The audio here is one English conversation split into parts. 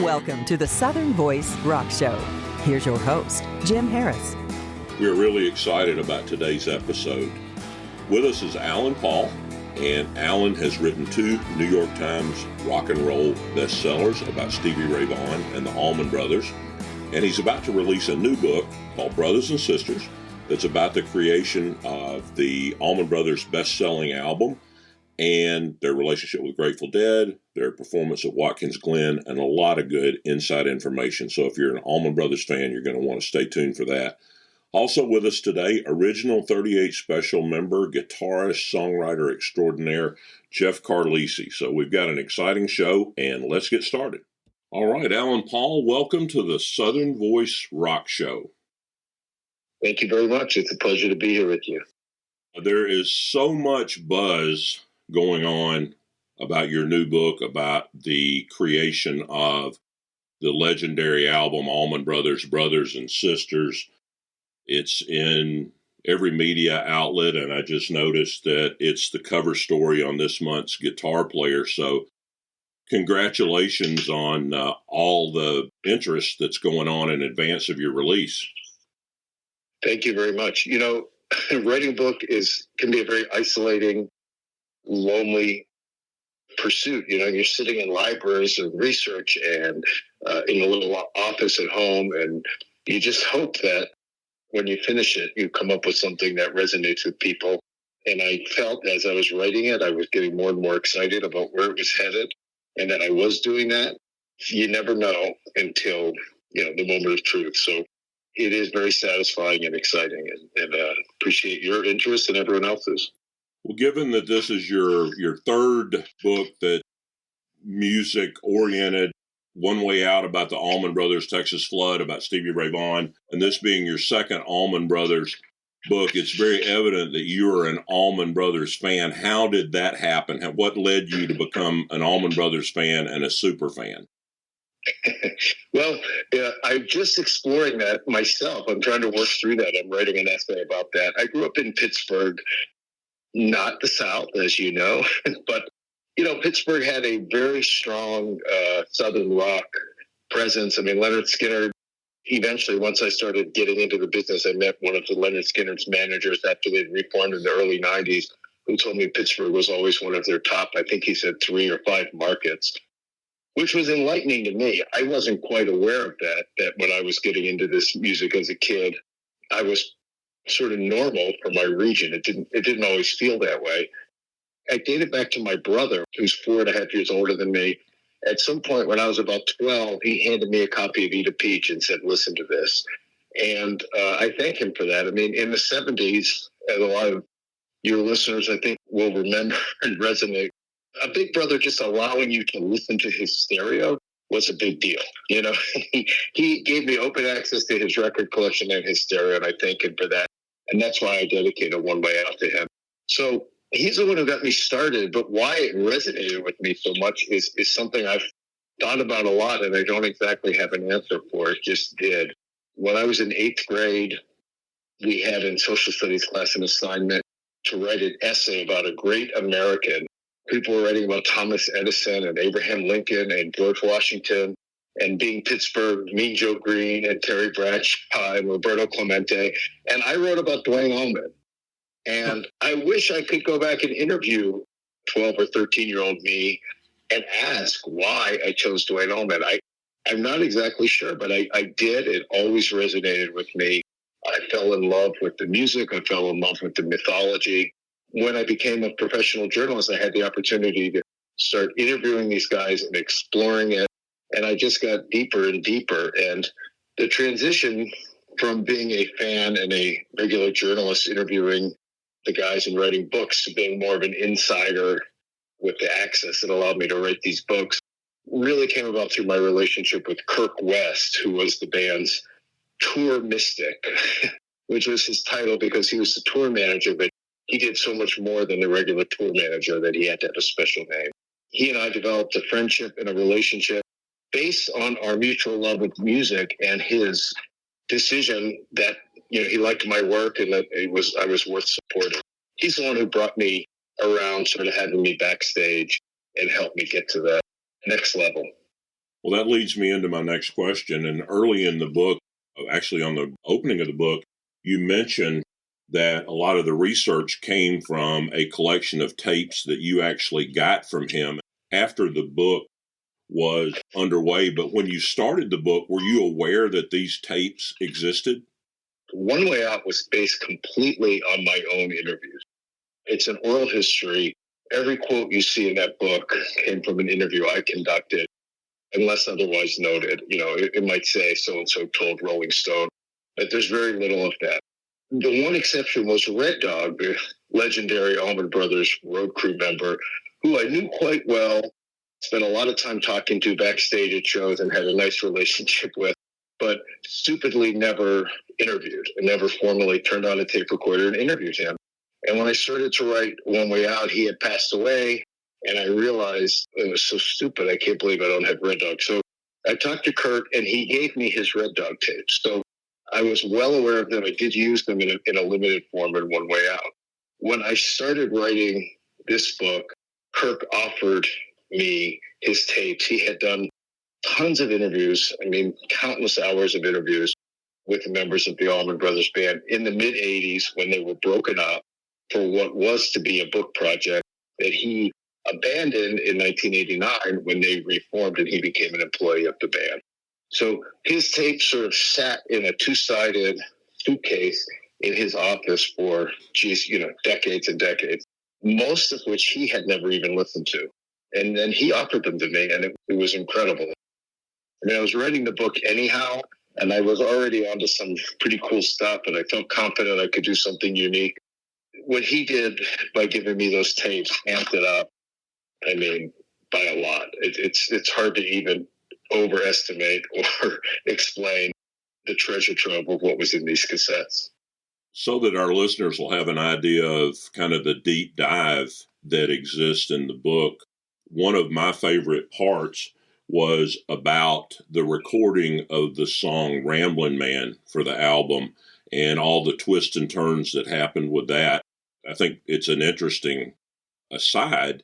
Welcome to the Southern Voice Rock Show. Here's your host, Jim Harris. We're really excited about today's episode. With us is Alan Paul, and Alan has written 2 New York Times rock and roll bestsellers about Stevie Ray Vaughan and the Allman Brothers, and he's about to release a new book called Brothers and Sisters that's about the creation of the Allman Brothers' best-selling album and their relationship with Grateful Dead, their performance at Watkins Glen, and a lot of good inside information. So if you're an Allman Brothers fan, you're going to want to stay tuned for that. Also with us today, Original 38 Special member, guitarist, songwriter extraordinaire, Jeff Carlisi. So we've got an exciting show, and let's get started. All right, Alan Paul, welcome to the Southern Voice Rock Show. Thank you very much. It's a pleasure to be here with you. There is so much buzz going on about your new book, about the creation of the legendary album Allman Brothers, Brothers and Sisters. It's in every media outlet, and I just noticed that it's the cover story on this month's Guitar Player. So congratulations on all the interest that's going on in advance of your release. Thank you very much. You know, writing a book can be a very isolating, lonely pursuit. You know, you're sitting in libraries of research and in a little office at home, and you just hope that when you finish it, you come up with something that resonates with people. And I felt as I was writing it, I was getting more and more excited about where it was headed, and that I was doing that. You never know until, the moment of truth. So it is very satisfying and exciting, and appreciate your interest and everyone else's. Well, given that this is your third book that music-oriented, One Way Out about the Allman Brothers, Texas Flood about Stevie Ray Vaughan, and this being your second Allman Brothers book, it's very evident that you are an Allman Brothers fan. How did that happen? What led you to become an Allman Brothers fan and a super fan? Well, I'm just exploring that myself. I'm trying to work through that. I'm writing an essay about that. I grew up in Pittsburgh, not the South, as you know, but, Pittsburgh had a very strong Southern rock presence. I mean, Leonard Skynyrd, eventually, once I started getting into the business, I met one of the Leonard Skynyrd's managers after they'd reformed in the early 90s, who told me Pittsburgh was always one of their top, I think he said 3 or 5 markets, which was enlightening to me. I wasn't quite aware of that when I was getting into this music as a kid, I was sort of normal for my region. It didn't always feel that way. I dated back to my brother, who's 4.5 years older than me. At some point when I was about 12, he handed me a copy of Eat a Peach and said, listen to this. And I thank him for that. I mean, in the 70s, as a lot of your listeners, I think, will remember and resonate, a big brother just allowing you to listen to his stereo was a big deal. He gave me open access to his record collection and his stereo, and I thank him for that. And that's why I dedicated One Way Out to him. So he's the one who got me started, but why it resonated with me so much is something I've thought about a lot, and I don't exactly have an answer for. It just did. When I was in 8th grade, we had in social studies class an assignment to write an essay about a great American. People were writing about Thomas Edison and Abraham Lincoln and George Washington, and being Pittsburgh, Mean Joe Green and Terry Bradshaw and Roberto Clemente. And I wrote about Duane Allman. And I wish I could go back and interview 12 or 13-year-old me and ask why I chose Duane Allman. I'm not exactly sure, but I did. It always resonated with me. I fell in love with the music. I fell in love with the mythology. When I became a professional journalist, I had the opportunity to start interviewing these guys and exploring it. And I just got deeper and deeper. And the transition from being a fan and a regular journalist interviewing the guys and writing books to being more of an insider with the access that allowed me to write these books really came about through my relationship with Kirk West, who was the band's tour mystic, which was his title because he was the tour manager, but he did so much more than the regular tour manager that he had to have a special name. He and I developed a friendship and a relationship based on our mutual love of music and his decision that he liked my work and that I was worth supporting. He's the one who brought me around, sort of having me backstage and helped me get to the next level. Well, that leads me into my next question. And early in the book, actually on the opening of the book, you mentioned that a lot of the research came from a collection of tapes that you actually got from him after the book was underway. But when you started the book, were you aware that these tapes existed? One Way Out was based completely on my own interviews. It's an oral history. Every quote you see in that book came from an interview I conducted, unless otherwise noted. It might say so-and-so told Rolling Stone, but there's very little of that. The one exception was Red Dog, the legendary Allman Brothers road crew member, who I knew quite well, spent a lot of time talking to backstage at shows and had a nice relationship with, but stupidly never interviewed and never formally turned on a tape recorder and interviewed him. And when I started to write One Way Out, he had passed away, and I realized it was so stupid. I can't believe I don't have Red Dog. So I talked to Kurt, and he gave me his Red Dog tapes. So I was well aware of them. I did use them in a limited form in One Way Out. When I started writing this book, Kirk offered me his tapes. He had done tons of interviews, countless hours of interviews with the members of the Allman Brothers Band in the mid-'80s when they were broken up for what was to be a book project that he abandoned in 1989 when they reformed and he became an employee of the band. So his tapes sort of sat in a two-sided suitcase in his office for, decades and decades, most of which he had never even listened to. And then he offered them to me, and it was incredible. I was writing the book anyhow, and I was already onto some pretty cool stuff, and I felt confident I could do something unique. What he did by giving me those tapes amped it up, by a lot. It's hard to even overestimate or explain the treasure trove of what was in these cassettes. So that our listeners will have an idea of kind of the deep dive that exists in the book, one of my favorite parts was about the recording of the song Ramblin' Man for the album and all the twists and turns that happened with that. I think it's an interesting aside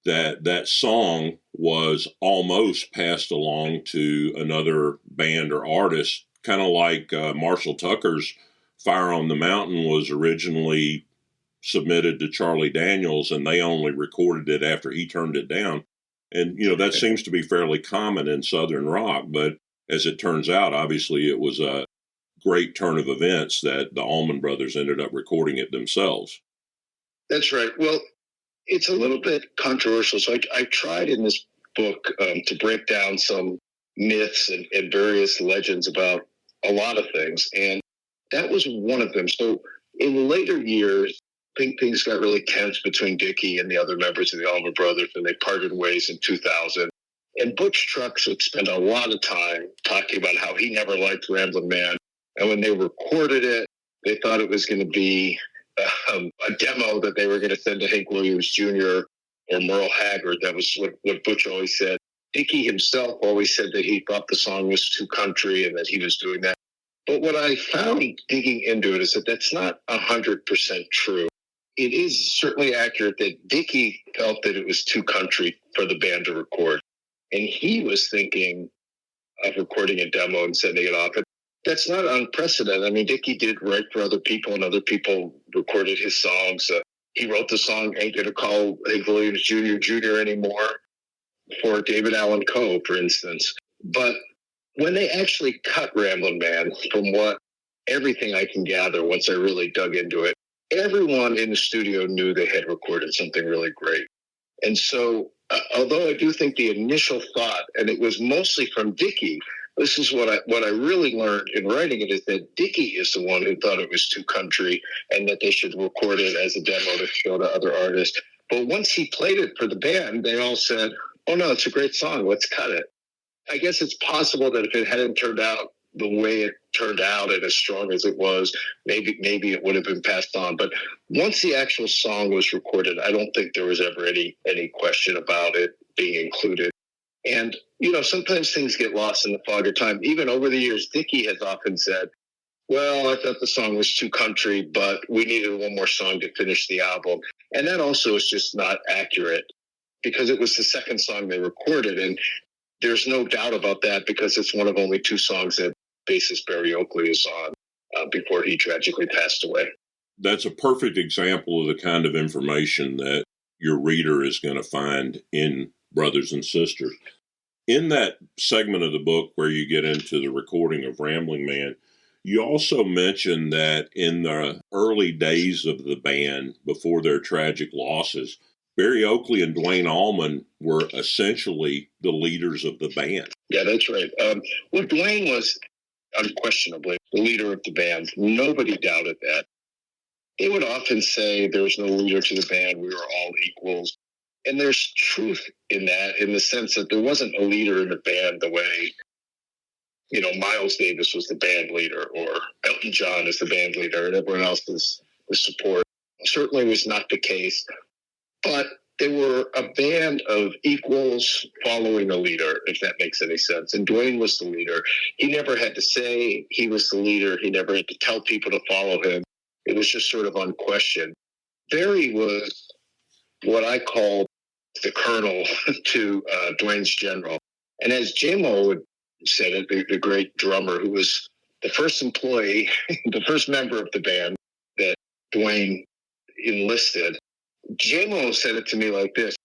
that song was almost passed along to another band or artist, kind of like Marshall Tucker's Fire on the Mountain was originally submitted to Charlie Daniels, and they only recorded it after he turned it down. And, that seems to be fairly common in Southern rock, but as it turns out, obviously it was a great turn of events that the Allman Brothers ended up recording it themselves. That's right. Well, it's a little bit controversial. So I tried in this book to break down some myths and various legends about a lot of things. And that was one of them. So in later years, I think things got really tense between Dickie and the other members of the Allman Brothers, and they parted ways in 2000. And Butch Trucks would spend a lot of time talking about how he never liked Ramblin' Man. And when they recorded it, they thought it was going to be a demo that they were going to send to Hank Williams Jr. or Merle Haggard. That was what Butch always said. Dickie himself always said that he thought the song was too country and that he was doing that. But what I found digging into it is that that's not 100% true. It is certainly accurate that Dickie felt that it was too country for the band to record. And he was thinking of recording a demo and sending it off. And that's not unprecedented. Dickie did write for other people, and other people recorded his songs. He wrote the song Ain't Gonna Call Hank Williams Jr. Anymore for David Allan Coe, for instance. But when they actually cut Ramblin' Man, from what everything I can gather once I really dug into it, everyone in the studio knew they had recorded something really great. And so, although I do think the initial thought, and it was mostly from Dickie, this is what I really learned in writing it, is that Dickie is the one who thought it was too country and that they should record it as a demo to show to other artists. But once he played it for the band, they all said, oh no, it's a great song, let's cut it. I guess it's possible that if it hadn't turned out the way it turned out and as strong as it was, maybe it would have been passed on. But once the actual song was recorded, I don't think there was ever any question about it being included. And, sometimes things get lost in the fog of time. Even over the years, Dickie has often said, well, I thought the song was too country, but we needed one more song to finish the album. And that also is just not accurate, because it was the second song they recorded. And there's no doubt about that because it's one of only two songs that bassist Barry Oakley is on before he tragically passed away. That's a perfect example of the kind of information that your reader is going to find in Brothers and Sisters. In that segment of the book where you get into the recording of Rambling Man, you also mention that in the early days of the band, before their tragic losses, Barry Oakley and Duane Allman were essentially the leaders of the band. Yeah, that's right. Well, Duane was unquestionably the leader of the band. Nobody doubted that. They would often say there was no leader to the band. We were all equals. And there's truth in that, in the sense that there wasn't a leader in the band the way, Miles Davis was the band leader, or Elton John is the band leader, and everyone else is the support. Certainly was not the case. But they were a band of equals following a leader, if that makes any sense. And Duane was the leader. He never had to say he was the leader. He never had to tell people to follow him. It was just sort of unquestioned. Barry was what I call the colonel to Duane's general. And as J-Mo would said it, the great drummer who was the first employee, the first member of the band that Duane enlisted, J-Mo said it to me like this: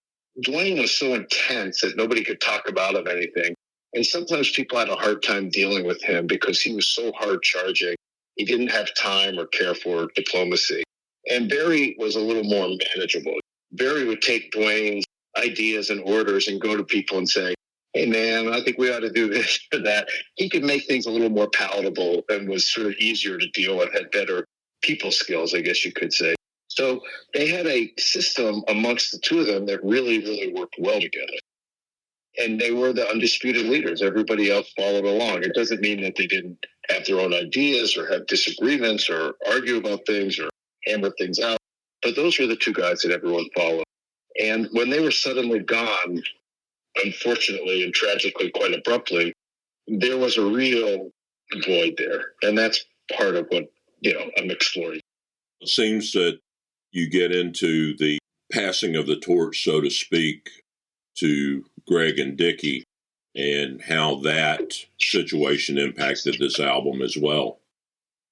Duane was so intense that nobody could talk about him anything. And sometimes people had a hard time dealing with him because he was so hard charging. He didn't have time or care for diplomacy. And Barry was a little more manageable. Barry would take Duane's ideas and orders and go to people and say, hey, man, I think we ought to do this or that. He could make things a little more palatable and was sort of easier to deal with, had better people skills, I guess you could say. So they had a system amongst the two of them that really, really worked well together. And they were the undisputed leaders. Everybody else followed along. It doesn't mean that they didn't have their own ideas or have disagreements or argue about things or hammer things out. But those were the two guys that everyone followed. And when they were suddenly gone, unfortunately and tragically, quite abruptly, there was a real void there. And that's part of what, I'm exploring. It seems that you get into the passing of the torch, so to speak, to Greg and Dickie, and how that situation impacted this album as well.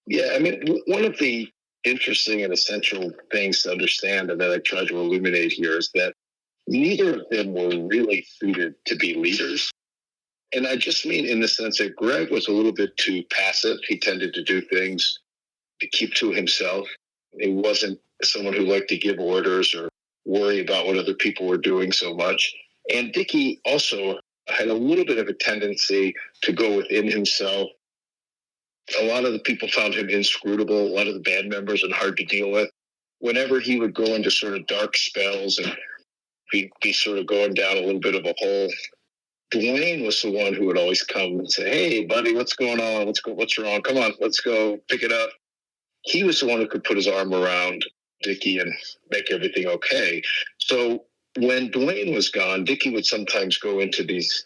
Yeah, I mean, one of the interesting and essential things to understand, and that I try to illuminate here, is that neither of them were really suited to be leaders. And I just mean in the sense that Greg was a little bit too passive. He tended to do things to keep to himself. He wasn't someone who liked to give orders or worry about what other people were doing so much. And Dickie also had a little bit of a tendency to go within himself. A lot of the people found him inscrutable, a lot of the band members, and hard to deal with. Whenever he would go into sort of dark spells and be sort of going down a little bit of a hole, Duane was the one who would always come and say, hey, buddy, what's going on? What's wrong? Come on, let's go pick it up. He was the one who could put his arm around Dickie and make everything okay. So when Duane was gone, Dickie would sometimes go into these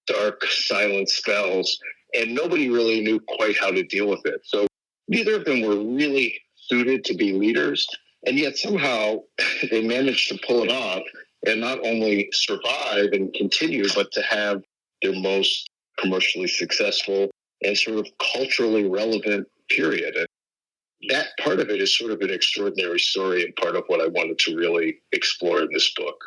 dark, silent spells, and nobody really knew quite how to deal with it. So neither of them were really suited to be leaders, and yet somehow they managed to pull it off and not only survive and continue, but to have their most commercially successful and sort of culturally relevant period. And that part of it is sort of an extraordinary story and part of what I wanted to really explore in this book.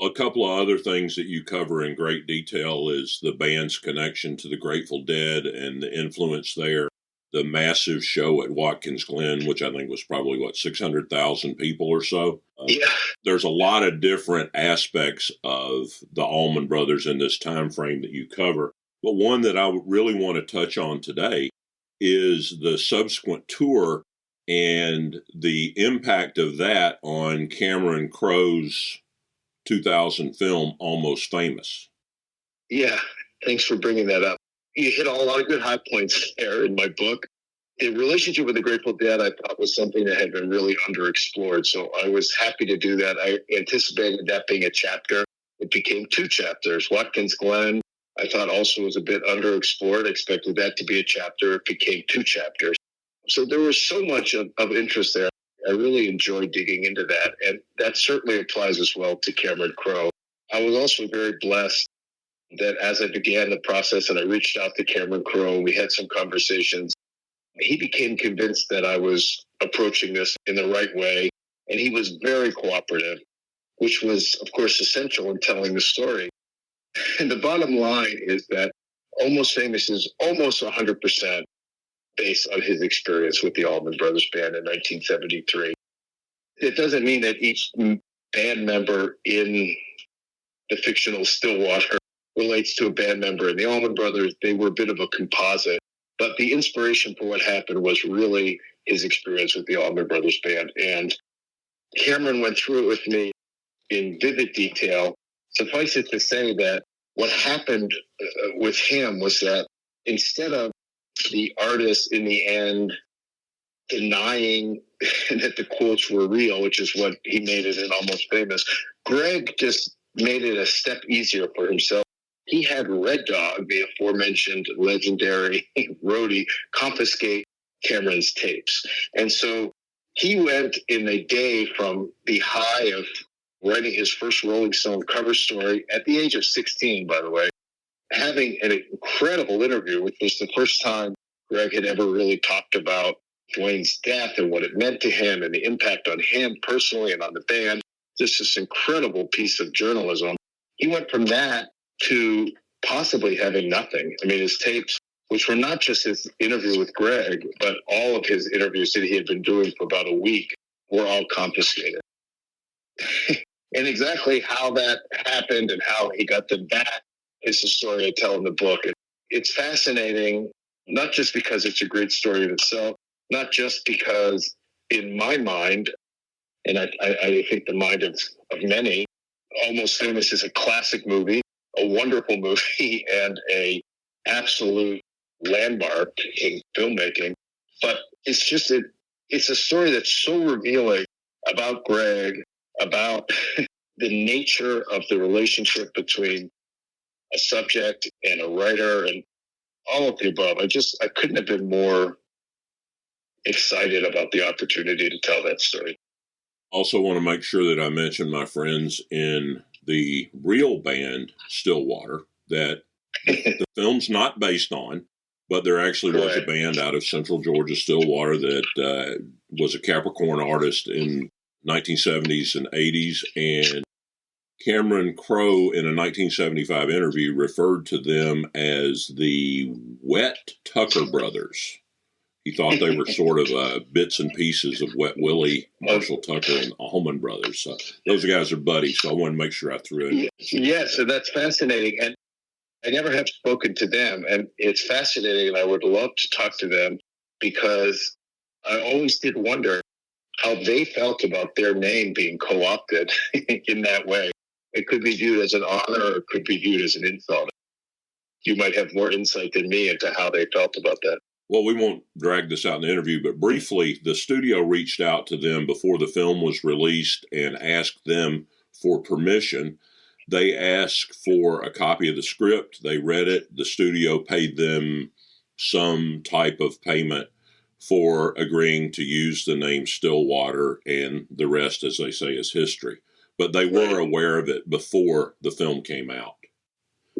A couple of other things that you cover in great detail is the band's connection to the Grateful Dead and the influence there. The massive show at Watkins Glen, which I think was probably, 600,000 people or so? Yeah. There's a lot of different aspects of the Allman Brothers in this time frame that you cover. But one that I really want to touch on today is the subsequent tour and the impact of that on Cameron Crowe's 2000 film, Almost Famous. Yeah, thanks for bringing that up. You hit a lot of good high points there in my book. The relationship with the Grateful Dead, I thought, was something that had been really underexplored. So I was happy to do that. I anticipated that being a chapter. It became 2 chapters. Watkins Glen, I thought, also was a bit underexplored. I expected that to be a chapter. It became 2 chapters. So there was so much of interest there. I really enjoyed digging into that. And that certainly applies as well to Cameron Crowe. I was also very blessed that as I began the process and I reached out to Cameron Crowe, we had some conversations, he became convinced that I was approaching this in the right way. And he was very cooperative, which was, of course, essential in telling the story. And the bottom line is that Almost Famous is almost 100% based on his experience with the Allman Brothers Band in 1973. It doesn't mean that each band member in the fictional Stillwater relates to a band member in the Allman Brothers. They were a bit of a composite. But the inspiration for what happened was really his experience with the Allman Brothers Band. And Cameron went through it with me in vivid detail. Suffice it to say that what happened with him was that instead of the artist in the end denying that the quotes were real, which is what he made it in Almost Famous, Greg just made it a step easier for himself. He had Red Dog, the aforementioned legendary roadie, confiscate Cameron's tapes. And so he went in a day from the high of writing his first Rolling Stone cover story at the age of 16, by the way, having an incredible interview, which was the first time Greg had ever really talked about Dwayne's death and what it meant to him and the impact on him personally and on the band. Just this incredible piece of journalism. He went from that to possibly having nothing. I mean, his tapes, which were not just his interview with Greg, but all of his interviews that he had been doing for about a week, were all confiscated. And exactly how that happened and how he got them back is the story I tell in the book. It's fascinating, not just because it's a great story in itself, not just because in my mind, and I think the mind of many, Almost Famous is a classic movie, a wonderful movie, and a absolute landmark in filmmaking. But it's just it's a story that's so revealing about Greg, about the nature of the relationship between a subject and a writer and all of the above. I couldn't have been more excited about the opportunity to tell that story. Also want to make sure that I mention my friends in the real band Stillwater that the film's not based on, but there actually was a band out of Central Georgia, Stillwater, that was a Capricorn artist in 1970s and 80s. And Cameron Crowe, in a 1975 interview, referred to them as the Wet Tucker Brothers. He thought they were sort of bits and pieces of Wet Willie, Marshall Tucker, and Allman Brothers. So those guys are buddies, so I wanted to make sure I threw it. Yes, and that's fascinating. And I never have spoken to them, and it's fascinating, and I would love to talk to them because I always did wonder how they felt about their name being co-opted in that way. It could be viewed as an honor or it could be viewed as an insult. You might have more insight than me into how they felt about that. Well, we won't drag this out in the interview, but briefly, the studio reached out to them before the film was released and asked them for permission. They asked for a copy of the script. They read it. The studio paid them some type of payment for agreeing to use the name Stillwater, and the rest, as they say, is history. But they were aware of it before the film came out.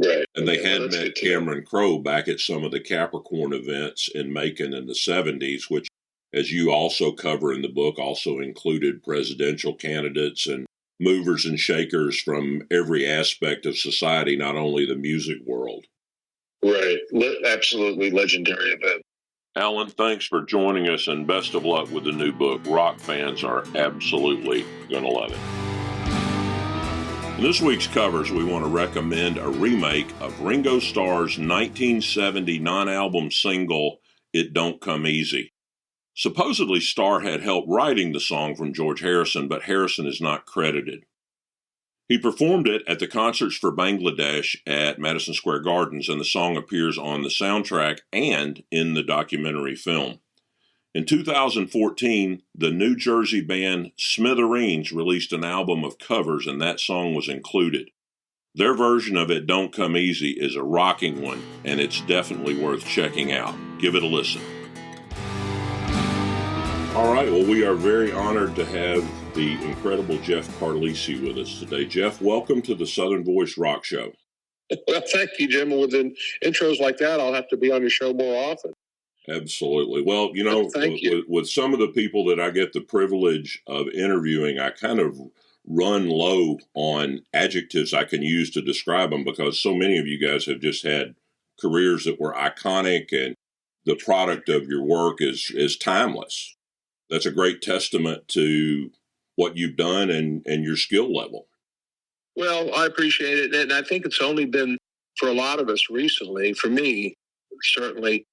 Right. And they had met Cameron Crowe back at some of the Capricorn events in Macon in the 70s, which, as you also cover in the book, also included presidential candidates and movers and shakers from every aspect of society, not only the music world. Right. Absolutely legendary event. Alan, thanks for joining us, and best of luck with the new book. Rock fans are absolutely going to love it. In this week's covers, we want to recommend a remake of Ringo Starr's 1970 non-album single, It Don't Come Easy. Supposedly, Starr had help writing the song from George Harrison, but Harrison is not credited. He performed it at the Concerts for Bangladesh at Madison Square Gardens, and the song appears on the soundtrack and in the documentary film. In 2014, the New Jersey band Smithereens released an album of covers, and that song was included. Their version of It Don't Come Easy is a rocking one, and it's definitely worth checking out. Give it a listen. All right, well, we are very honored to have the incredible Jeff Carlisi with us today. Jeff, welcome to the Southern Voice Rock Show. Well, thank you, Jim. With intros like that, I'll have to be on your show more often. Absolutely. Well, you know, with some of the people that I get the privilege of interviewing, I kind of run low on adjectives I can use to describe them, because so many of you guys have just had careers that were iconic, and the product of your work is timeless. That's a great testament to what you've done and your skill level. Well, I appreciate it. And I think it's only been for a lot of us recently, for me, certainly,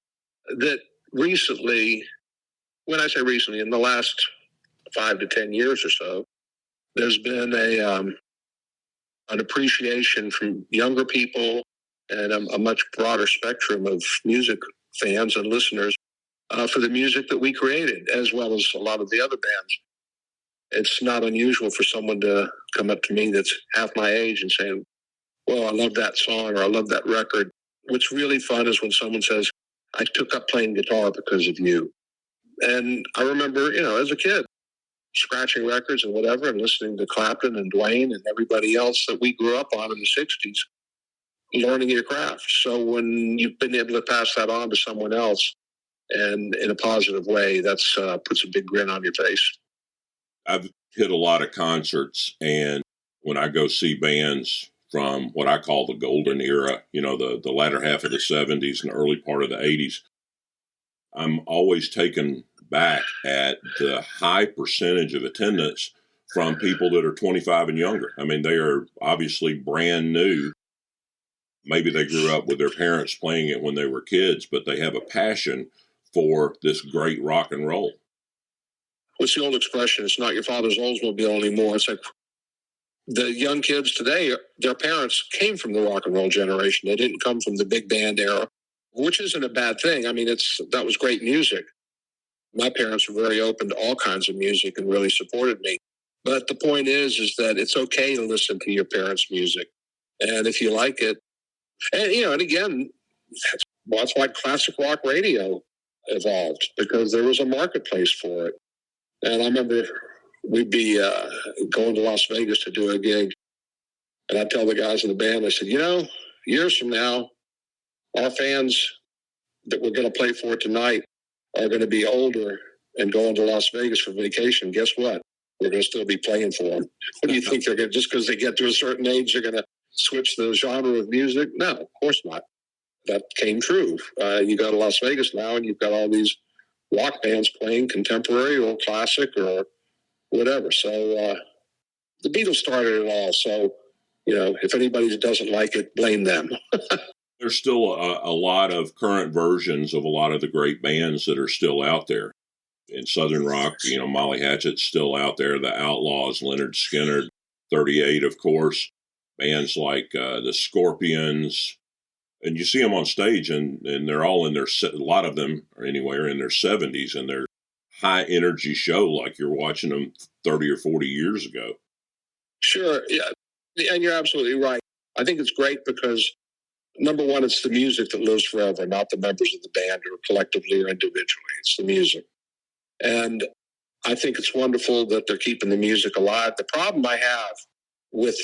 that recently, when I say recently, in the last 5 to 10 years or so, there's been an appreciation from younger people and a much broader spectrum of music fans and listeners for the music that we created, as well as a lot of the other bands. It's not unusual for someone to come up to me that's half my age and say, well, I love that song or I love that record. What's really fun is when someone says, I took up playing guitar because of you. And I remember, as a kid, scratching records and whatever, and listening to Clapton and Duane and everybody else that we grew up on in the 60s, learning your craft. So when you've been able to pass that on to someone else, and in a positive way, that's puts a big grin on your face. I've hit a lot of concerts, and when I go see bands from what I call the golden era, the latter half of the 70s and early part of the 80s, I'm always taken back at the high percentage of attendance from people that are 25 and younger. I mean, they are obviously brand new. Maybe they grew up with their parents playing it when they were kids, but they have a passion for this great rock and roll. What's the old expression? It's not your father's Oldsmobile anymore. It's like the young kids today, their parents came from the rock and roll generation. They didn't come from the big band era, which isn't a bad thing. I mean, that was great music. My parents were very open to all kinds of music and really supported me. But the point is that it's okay to listen to your parents' music. And if you like it, and again, that's why classic rock radio evolved, because there was a marketplace for it. And I remember we'd be going to Las Vegas to do a gig, and I'd tell the guys in the band, I said, years from now, our fans that we're going to play for tonight are going to be older and going to Las Vegas for vacation. Guess what? We're going to still be playing for them. What do you think they're going to, just because they get to a certain age, they're going to switch the genre of music? No, of course not. That came true. You go to Las Vegas now and you've got all these rock bands playing contemporary or classic or whatever. So the Beatles started it all. So, if anybody doesn't like it, blame them. There's still a lot of current versions of a lot of the great bands that are still out there. In Southern rock, Molly Hatchet's still out there, the Outlaws, Leonard Skynyrd, 38, of course, bands like the Scorpions. And you see them on stage, and they're all a lot of them are anywhere in their 70s, and they're high energy show like you're watching them 30 or 40 years ago. Sure, yeah, and you're absolutely right. I think it's great because, number one, it's the music that lives forever, not the members of the band or collectively or individually. It's the music. And I think it's wonderful that they're keeping the music alive. The problem I have with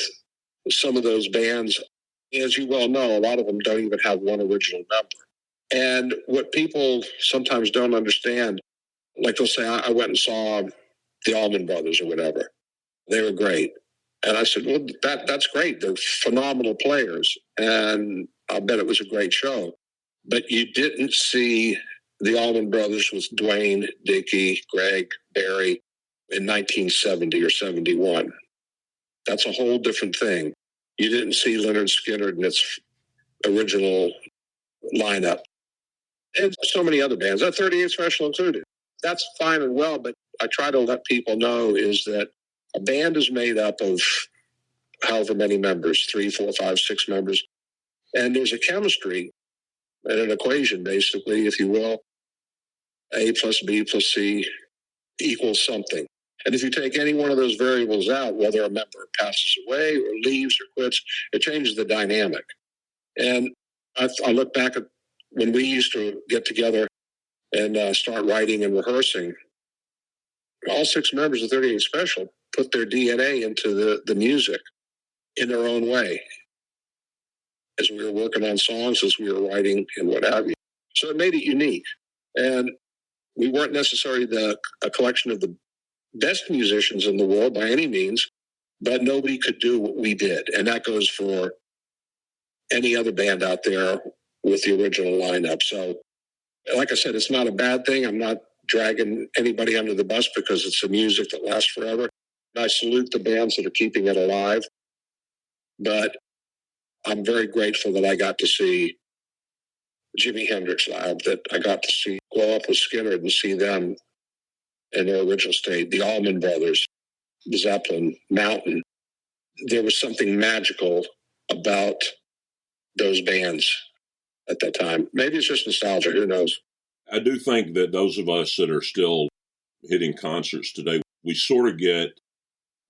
some of those bands, as you well know, a lot of them don't even have one original member. And what people sometimes don't understand, like they'll say, I went and saw the Allman Brothers or whatever. They were great. And I said, well, that's great. They're phenomenal players. And I bet it was a great show. But you didn't see the Allman Brothers with Duane, Dickie, Greg, Barry in 1970 or 71. That's a whole different thing. You didn't see Leonard Skynyrd in its original lineup. And so many other bands, that 38 Special included. That's fine and well, but I try to let people know is that a band is made up of however many members, 3, 4, 5, 6 members. And there's a chemistry and an equation, basically, if you will. A plus B plus C equals something. And if you take any one of those variables out, whether a member passes away or leaves or quits, it changes the dynamic. And I look back at when we used to get together and start writing and rehearsing, all 6 members of 38 Special put their DNA into the music in their own way. as we were working on songs, as we were writing and what have you. So it made it unique. And we weren't necessarily a collection of the best musicians in the world by any means, but nobody could do what we did. And that goes for any other band out there with the original lineup. So, like I said, it's not a bad thing. I'm not dragging anybody under the bus because it's a music that lasts forever. And I salute the bands that are keeping it alive. But I'm very grateful that I got to see Jimi Hendrix live, that I got to see grow up with Skynyrd and see them in their original state, the Allman Brothers, Zeppelin, Mountain. There was something magical about those bands at that time. Maybe it's just nostalgia, who knows? I do think that those of us that are still hitting concerts today, we sort of get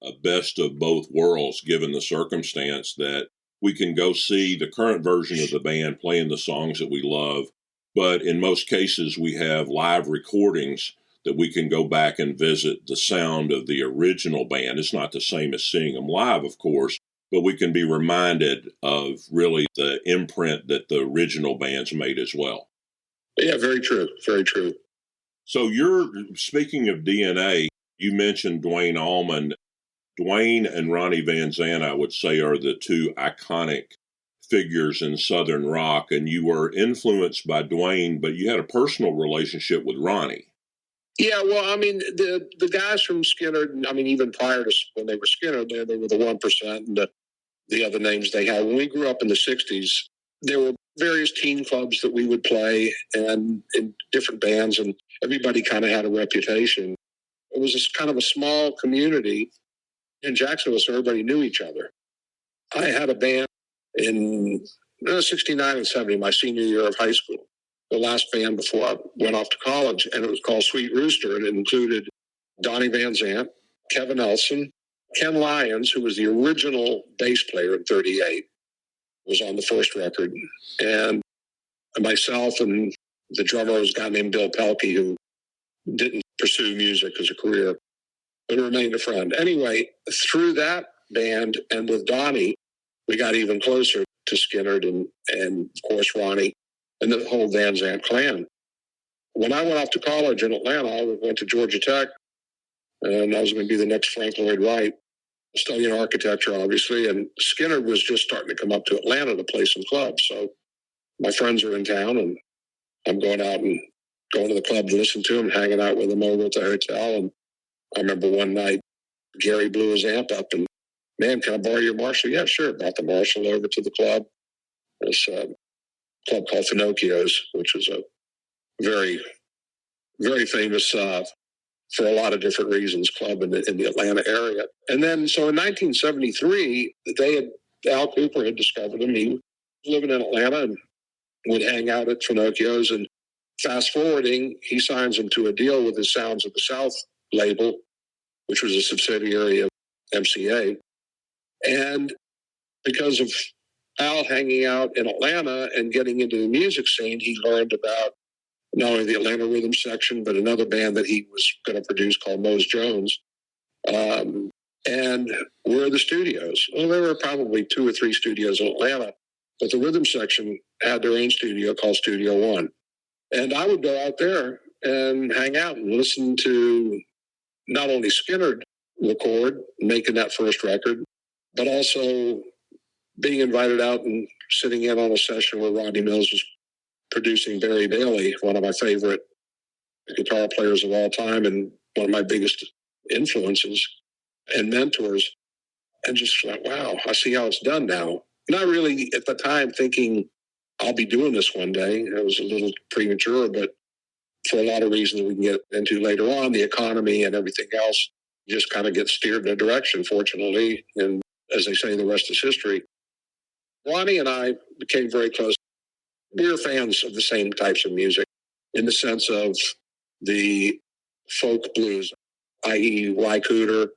a best of both worlds given the circumstance that we can go see the current version of the band playing the songs that we love, but in most cases we have live recordings that we can go back and visit the sound of the original band. It's not the same as seeing them live, of course, but we can be reminded of really the imprint that the original bands made as well. Yeah, very true. Very true. So speaking of DNA, you mentioned Duane Allman. Duane and Ronnie Van Zant, I would say, are the two iconic figures in Southern rock, and you were influenced by Duane, but you had a personal relationship with Ronnie. Yeah, well, I mean, the guys from Skynyrd, I mean, even prior to when they were Skynyrd, they were the 1% and the other names they had. When we grew up in the 60s, there were various teen clubs that we would play and in different bands, and everybody kind of had a reputation. It was just kind of a small community in Jacksonville, so everybody knew each other. I had a band in 69 and 70, my senior year of high school, the last band before I went off to college, and it was called Sweet Rooster, and it included Donnie Van Zant, Kevin Elson, Ken Lyons, who was the original bass player in 38, was on the first record, and myself, and the drummer was a guy named Bill Pelkey, who didn't pursue music as a career, but remained a friend. Anyway, through that band and with Donnie, we got even closer to Skynyrd and of course, Ronnie and the whole Van Zant clan. When I went off to college in Atlanta, I went to Georgia Tech, and I was going to be the next Frank Lloyd Wright, studying architecture, obviously, and Skynyrd was just starting to come up to Atlanta to play some clubs. So my friends are in town, and I'm going out and going to the club to listen to them, hanging out with them over at the hotel. And I remember one night, Gary blew his amp up, and, man, can I borrow your Marshall? Yeah, sure. Brought the Marshall over to the club. This club called Finocchio's, which was a very, very famous, for a lot of different reasons, club in the Atlanta area. And then, so in 1973, Al Cooper had discovered him. He was living in Atlanta and would hang out at Finocchio's. And fast forwarding, he signs him to a deal with his Sounds of the South label, which was a subsidiary of MCA. And because of Al hanging out in Atlanta and getting into the music scene, he learned about not only the Atlanta Rhythm Section, but another band that he was going to produce called Mose Jones. And where are the studios? Well, there were probably 2 or 3 studios in Atlanta, but the Rhythm Section had their own studio called Studio One. And I would go out there and hang out and listen to not only Skynyrd record, making that first record, but also being invited out and sitting in on a session where Rodney Mills was producing Barry Bailey, one of my favorite guitar players of all time and one of my biggest influences and mentors, and just like, wow, I see how it's done now. Not really at the time thinking I'll be doing this one day. It was a little premature, but for a lot of reasons we can get into later on, the economy and everything else just kind of gets steered in a direction, fortunately. And as they say, the rest is history. Ronnie and I became very close. We were fans of the same types of music in the sense of the folk blues, i.e. Ry Cooder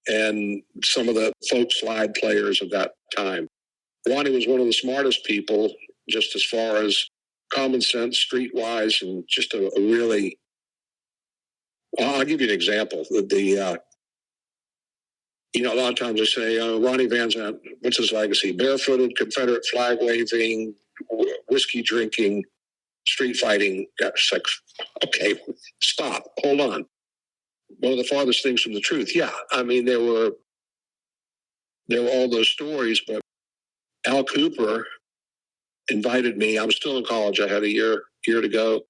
and some of the folk slide players of that time. Ronnie was one of the smartest people, just as far as common sense, streetwise, and just a really, I'll give you an example. a lot of times they say, Ronnie Van Zant, what's his legacy? Barefooted, Confederate flag waving, whiskey drinking, street fighting. It's like, okay, stop, hold on. One of the farthest things from the truth. Yeah, I mean, there were all those stories, but Al Cooper invited me. I was still in college. I had a year to go.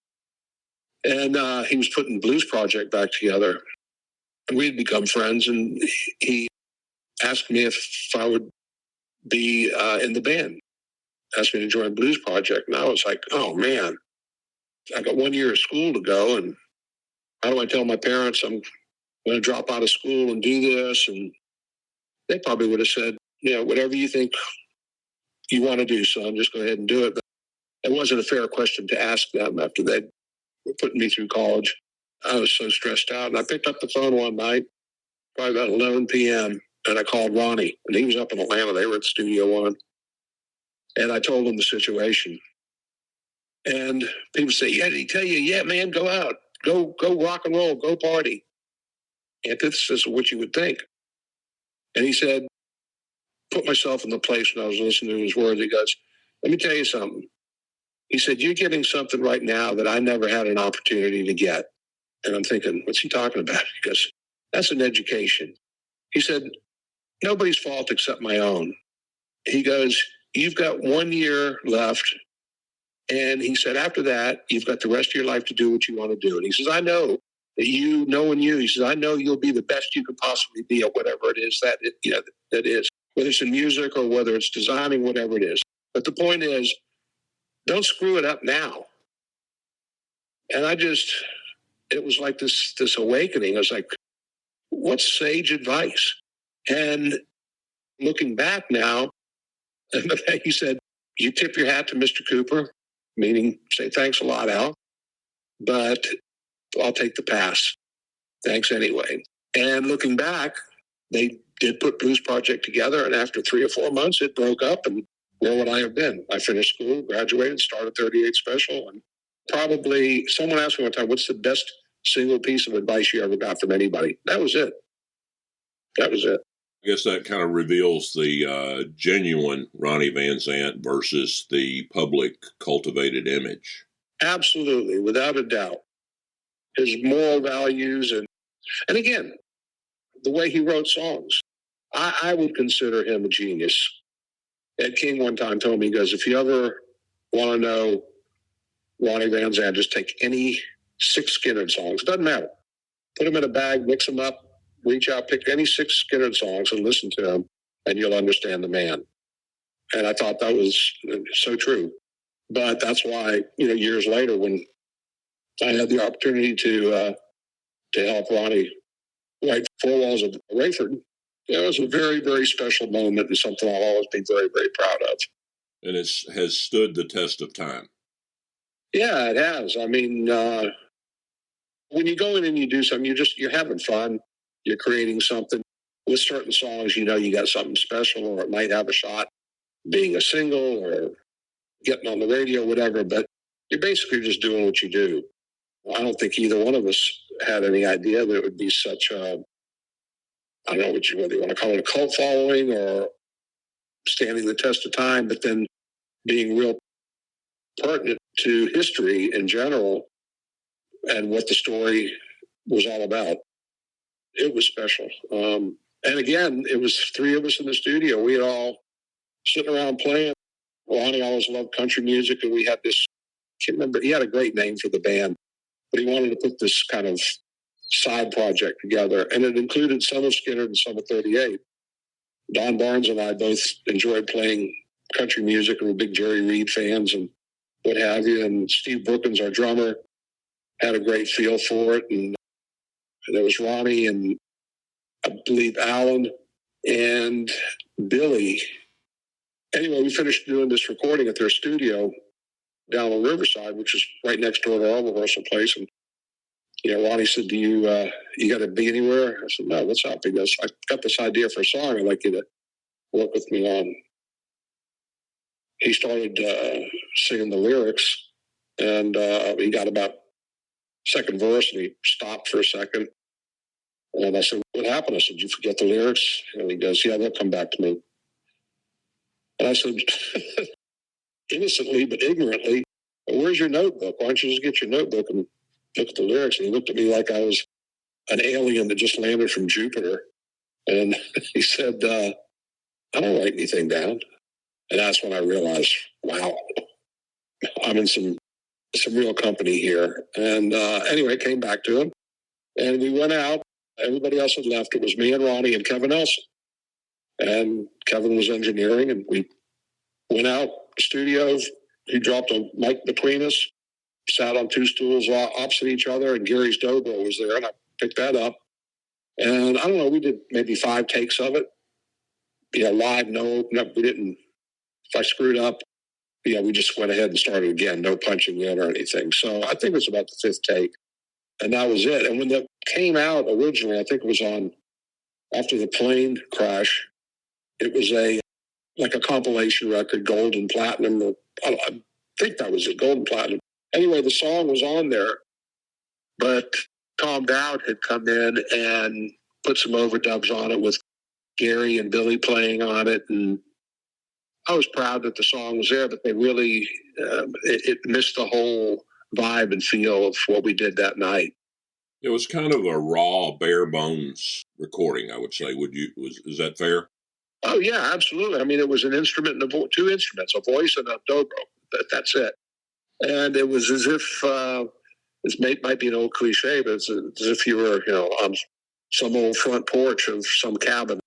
And he was putting Blues Project back together. And we'd become friends, and he asked me if I would be in the band, asked me to join Blues Project. And I was like, oh, man, I got 1 year of school to go, and how do I tell my parents I'm going to drop out of school and do this? And they probably would have said, whatever you think you want to do, son, just go ahead and do it. But it wasn't a fair question to ask them after they were putting me through college. I was so stressed out. And I picked up the phone one night, probably about 11 p.m., and I called Ronnie. And he was up in Atlanta. They were at Studio One. And I told him the situation. And people say, yeah, did he tell you? Yeah, man, go out. Go rock and roll. Go party. Antithesis of what you would think. And he said, put myself in the place when I was listening to his words. He goes, let me tell you something. He said, you're getting something right now that I never had an opportunity to get. And I'm thinking, what's he talking about? He goes, that's an education. He said, nobody's fault except my own. He goes, you've got 1 year left. And he said, after that, you've got the rest of your life to do what you want to do. And he says, I know that knowing you, he says, I know you'll be the best you could possibly be at whatever it is that is, whether it's in music or whether it's designing, whatever it is. But the point is, don't screw it up now. And it was like this awakening. I was like, what's sage advice? And looking back now, he said, you tip your hat to Mr. Cooper, meaning say, thanks a lot, Al, but I'll take the pass. Thanks anyway. And looking back, they did put Blues Project together, and after 3 or 4 months, it broke up, and where would I have been? I finished school, graduated, started 38 Special, and probably someone asked me one time, what's the best single piece of advice you ever got from anybody? That was it. I guess that kind of reveals the genuine Ronnie Van Zant versus the public cultivated image. Absolutely, without a doubt. His moral values and again, the way he wrote songs. I would consider him a genius. Ed King one time told me, he goes, if you ever want to know Ronnie Van Zant, just take any 6 Skynyrd songs. Doesn't matter. Put them in a bag, mix them up, reach out, pick any 6 Skynyrd songs and listen to them, and you'll understand the man. And I thought that was so true. But that's why, years later, when I had the opportunity to help Ronnie write Four Walls of Raiford, it was a very, very special moment and something I'll always be very, very proud of. And it has stood the test of time. Yeah, it has. I mean, when you go in and you do something, you're having fun. You're creating something. With certain songs, you got something special, or it might have a shot being a single or getting on the radio, whatever. But you're basically just doing what you do. I don't think either one of us had any idea that it would be such a, I don't know whether you want to call it a cult following or standing the test of time, but then being real pertinent to history in general and what the story was all about. It was special. And again, it was 3 of us in the studio. We had all sitting around playing. Ronnie always loved country music, and we had this, I can't remember, he had a great name for the band, but he wanted to put this kind of side project together, and it included some of Skynyrd and some of 38. Don Barnes and I both enjoyed playing country music, and were big Jerry Reed fans and what have you, and Steve Brookins, our drummer, had a great feel for it, and there was Ronnie and I believe Alan and Billy. Anyway, we finished doing this recording at their studio down on Riverside, which is right next door to our rehearsal place. And Ronnie said, "Do you got to be anywhere?" I said, "No, what's up?" He goes, "I got this idea for a song I'd like you to work with me on." He started singing the lyrics, and he got about second verse, and he stopped for a second. And I said, what happened? I said, did you forget the lyrics? And he goes, yeah, they'll come back to me. And I said, innocently but ignorantly, well, where's your notebook? Why don't you just get your notebook and look at the lyrics? And he looked at me like I was an alien that just landed from Jupiter. And he said, I don't write anything down. And that's when I realized, wow, I'm in some real company here. And anyway, came back to him. And we went out. Everybody else had left. It was me and Ronnie and Kevin Elson. And Kevin was engineering. And we went out studio. He dropped a mic between us, sat on two stools opposite each other. And Gary's dobro was there. And I picked that up. And I don't know, we did maybe 5 takes of it. Yeah, live, no, we didn't. If I screwed up, yeah, we just went ahead and started again, no punching in or anything. So I think it was about the 5th take, and that was it. And when that came out originally, I think it was on after the plane crash. It was like a compilation record, gold and platinum. Or, I think that was it, gold and platinum. Anyway, the song was on there, but Tom Dowd had come in and put some overdubs on it with Gary and Billy playing on it, and I was proud that the song was there, but they really, it missed the whole vibe and feel of what we did that night. It was kind of a raw, bare bones recording, I would say. Is that fair? Oh yeah, absolutely. I mean, it was an instrument and 2 instruments, a voice and a dobro. That's it. And it was as if, this might be an old cliche, but it's as if you were, on some old front porch of some cabin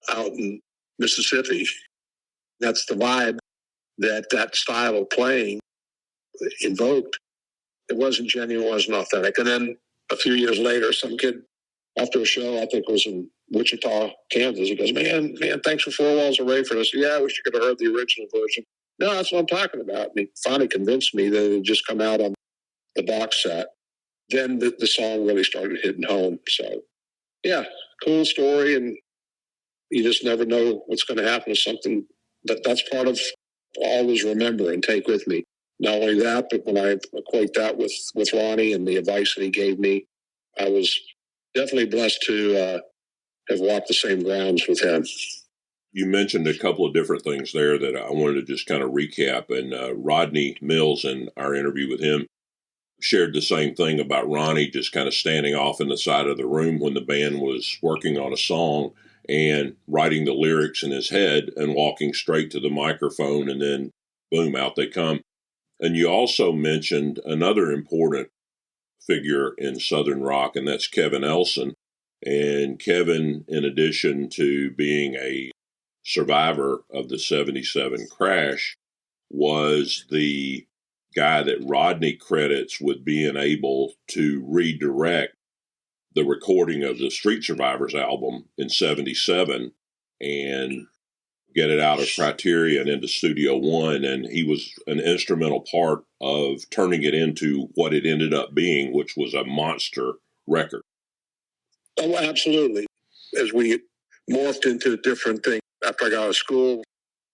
out in Mississippi. That's the vibe that style of playing invoked. It wasn't genuine, it wasn't authentic. And then a few years later, some kid after a show, I think it was in Wichita, Kansas, he goes, man, thanks for Four Walls of Raiford. I said, yeah, I wish you could have heard the original version. No, that's what I'm talking about. And he finally convinced me that it had just come out on the box set. Then the song really started hitting home. So, yeah, cool story. And you just never know what's going to happen to something. That's part of I'll always remember and take with me. Not only that, but when I equate that with Ronnie and the advice that he gave me, I was definitely blessed to have walked the same grounds with him. You mentioned a couple of different things there that I wanted to just kind of recap. And Rodney Mills, in our interview with him, shared the same thing about Ronnie just kind of standing off in the side of the room when the band was working on a song and writing the lyrics in his head and walking straight to the microphone, and then boom, out they come. And you also mentioned another important figure in Southern rock, and that's Kevin Elson. And Kevin, in addition to being a survivor of the 77 crash, was the guy that Rodney credits with being able to redirect the recording of the Street Survivors album in 77 and get it out of Criterion into Studio One. And he was an instrumental part of turning it into what it ended up being, which was a monster record. Oh, absolutely. As we morphed into different things after I got out of school,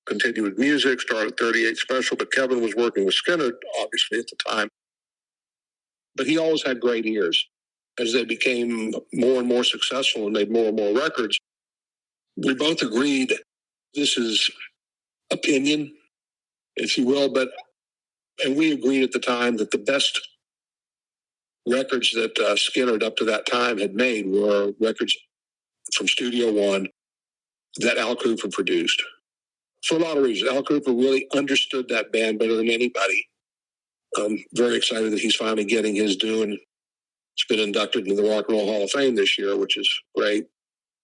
continued with music, started 38 Special, but Kevin was working with Skynyrd, obviously, at the time. But he always had great ears. As they became more and more successful and made more and more records, we both agreed, this is opinion, if you will, and we agreed at the time that the best records that Skynyrd up to that time had made were records from Studio One that Al Kooper produced. For a lot of reasons. Al Kooper really understood that band better than anybody. I'm very excited that he's finally getting his due, and it's been inducted into the Rock and Roll Hall of Fame this year, which is great.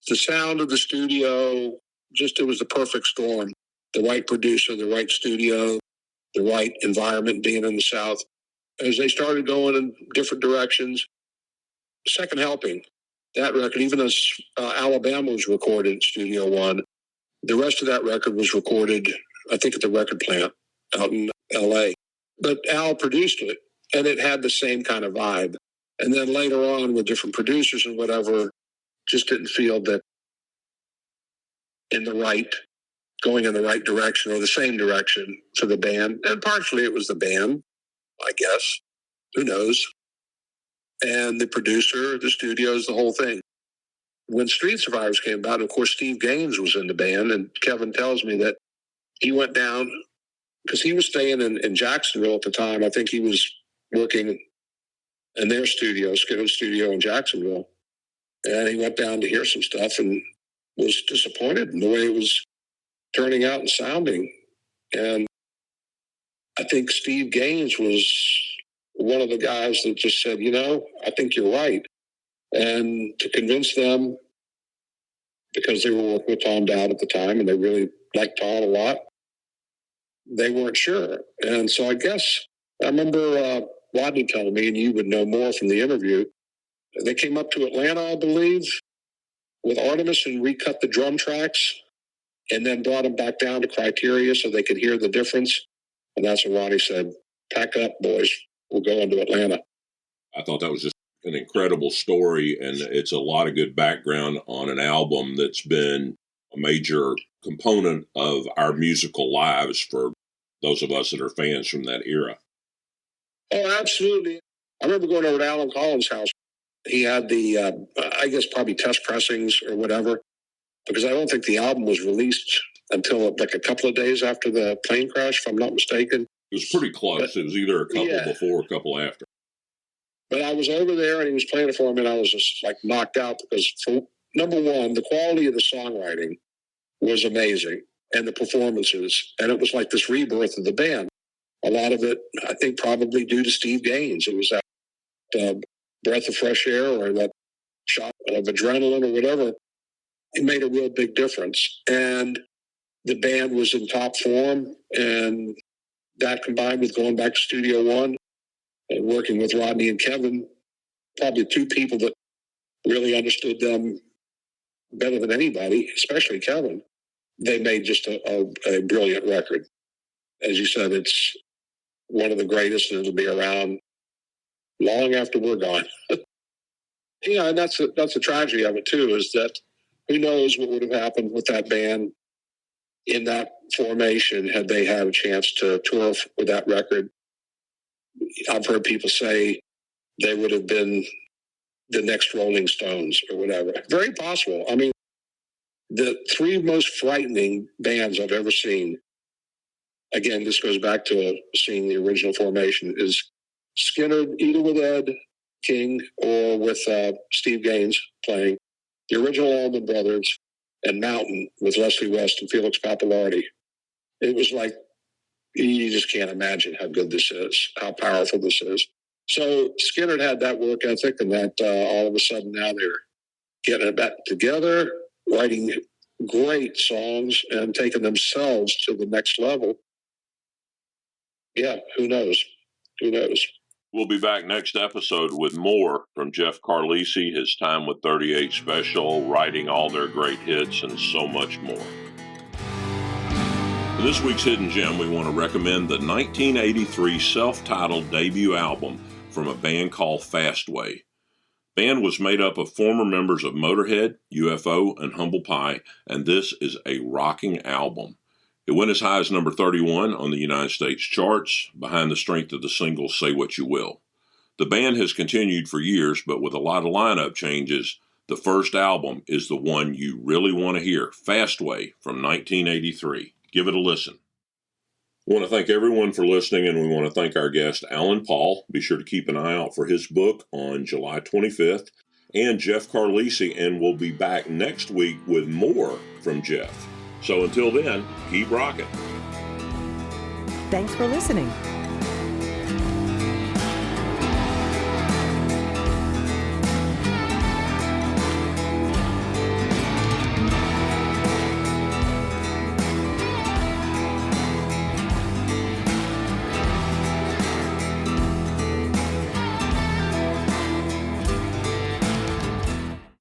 The sound of the studio, it was the perfect storm. The right producer, the right studio, the right environment being in the South. As they started going in different directions, Second Helping, that record, even as Alabama was recorded in Studio One, the rest of that record was recorded, I think, at the record plant out in L.A. But Al produced it, and it had the same kind of vibe. And then later on, with different producers and whatever, just didn't feel that going in the right direction or the same direction for the band. And partially it was the band, I guess. Who knows? And the producer, the studios, the whole thing. when Street Survivors came about, of course, Steve Gaines was in the band, and Kevin tells me that he went down because he was staying in Jacksonville at the time. I think he was working in their studio, Skynyrd studio in Jacksonville. And he went down to hear some stuff and was disappointed in the way it was turning out and sounding. And I think Steve Gaines was one of the guys that just said, I think you're right. And to convince them, because they were working with Tom Dowd at the time and they really liked Tom a lot, they weren't sure. And so I remember Rodney telling me, and you would know more from the interview, they came up to Atlanta, I believe, with Artemis and recut the drum tracks and then brought them back down to Criteria so they could hear the difference. And that's when Ronnie said, pack up, boys. We're going to Atlanta. I thought that was just an incredible story, and it's a lot of good background on an album that's been a major component of our musical lives for those of us that are fans from that era. Oh, absolutely. I remember going over to Alan Collins' house. He had the, probably test pressings or whatever, because I don't think the album was released until like a couple of days after the plane crash, if I'm not mistaken. It was pretty close. It was either a couple before, a couple after. But I was over there and he was playing it for me, and I was just like knocked out because, for number one, the quality of the songwriting was amazing and the performances. And it was like this rebirth of the band. A lot of it, I think, probably due to Steve Gaines. It was that breath of fresh air or that shot of adrenaline or whatever. It made a real big difference. And the band was in top form. And that combined with going back to Studio One and working with Rodney and Kevin, probably two people that really understood them better than anybody, especially Kevin, they made just a brilliant record. As you said, it's one of the greatest, and it'll be around long after we're gone. And that's a tragedy of it too, is that who knows what would have happened with that band in that formation had they had a chance to tour with that record. I've heard people say they would have been the next Rolling Stones or whatever. Very possible. I mean, the three most frightening bands I've ever seen, again, this goes back to seeing the original formation, is Skynyrd, either with Ed King or with Steve Gaines playing, the original Allman Brothers, and Mountain with Leslie West and Felix Pappalardi. It was like, you just can't imagine how good this is, how powerful this is. So Skynyrd had that work ethic, and that all of a sudden now they're getting it back together, writing great songs and taking themselves to the next level. Yeah, who knows? Who knows? We'll be back next episode with more from Jeff Carlisi, his time with 38 Special, writing all their great hits, and so much more. For this week's Hidden Gem, we want to recommend the 1983 self-titled debut album from a band called Fastway. The band was made up of former members of Motorhead, UFO, and Humble Pie, and this is a rocking album. It went as high as number 31 on the United States charts, behind the strength of the single Say What You Will. The band has continued for years, but with a lot of lineup changes, the first album is the one you really want to hear, Fastway from 1983. Give it a listen. I want to thank everyone for listening, and we want to thank our guest, Alan Paul. Be sure to keep an eye out for his book on July 25th, and Jeff Carlisi, and we'll be back next week with more from Jeff. So until then, keep rocking. Thanks for listening.